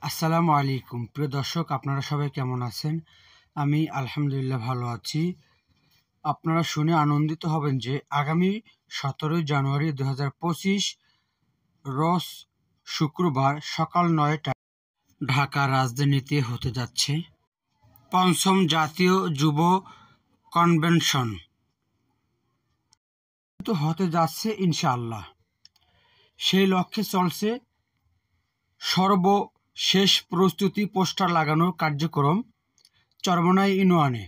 আসসালামু আলাইকুম প্রিয় দর্শক, আপনারা সবাই কেমন আছেন? আমি আলহামদুলিল্লাহ ভালো আছি। আপনারা শুনে আনন্দিত হবেন যে আগামী 17 জানুয়ারি 2025 রোজ শুক্রবার সকাল 9টায় ঢাকা রাজধানীতে হতে যাচ্ছে পঞ্চম জাতীয় যুব কনভেনশন। হতে যাচ্ছে ইনশাআল্লাহ। সেই লক্ষ্যে চলছে সর্বশেষ প্রস্তুতি। পোস্টার লাগানোর কার্যক্রম চরমোনাই ইউনিয়নে।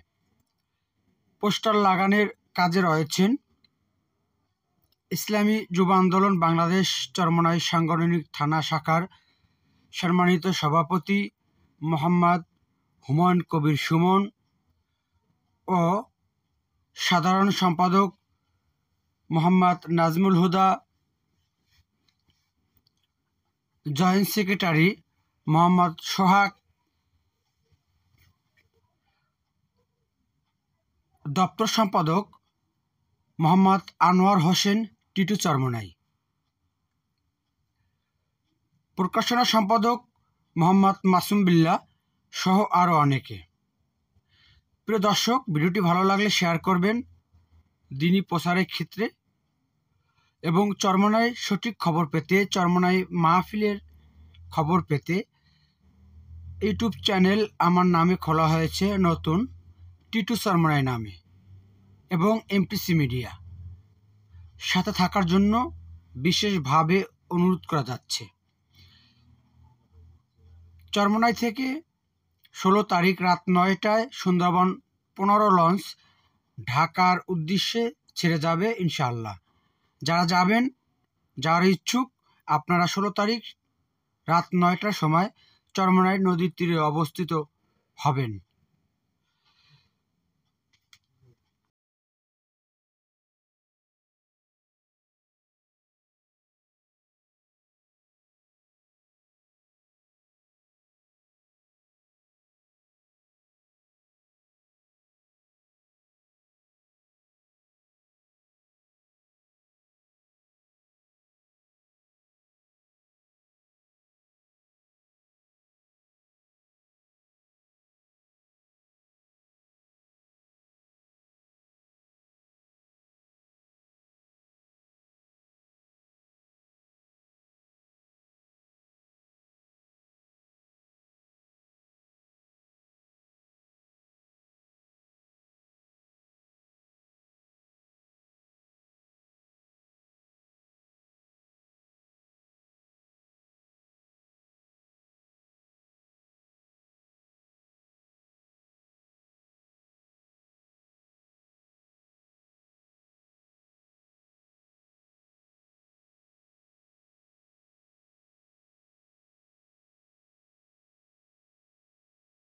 পোস্টার লাগানোর কাজে রয়েছেন ইসলামী যুব আন্দোলন বাংলাদেশ চরমোনাই সাংগঠনিক থানা শাখার সম্মানিত সভাপতি মোহাম্মদ হুমায়ুন কবির সুমন ও সাধারণ সম্পাদক মোহাম্মদ নাজমুল হুদা, জয়েন্ট সেক্রেটারি মোহাম্মদ সোহাগ, দপ্তর সম্পাদক মোহাম্মদ আনোয়ার হোসেন টিটু চরমোনাই, প্রকাশনা সম্পাদক মোহাম্মদ মাসুম বিল্লাহ সহ আরও অনেকে। প্রিয় দর্শক, ভিডিওটি ভালো লাগলে শেয়ার করবেন দিনী প্রচারের ক্ষেত্রে, এবং চরমোনাই সঠিক খবর পেতে, চরমোনাই মাহফিলের খবর পেতে ইউটিউব চ্যানেল আমার নামে খোলা হয়েছে নতুন, টিটু চরমোনাই নামে, এবং এমটিসি মিডিয়া। সাথে থাকার জন্য বিশেষভাবে অনুরোধ করা যাচ্ছে। চরমোনাই থেকে 16 তারিখ রাত 9টায় সুন্দরবন 15 লঞ্চ ঢাকার উদ্দেশ্যে ছেড়ে যাবে ইনশাআল্লাহ। যারা যাবেন, যারা ইচ্ছুক, আপনারা 16 তারিখ রাত 9টার সময় চরমোনাই নদীর তীরে অবস্থিত হবেন।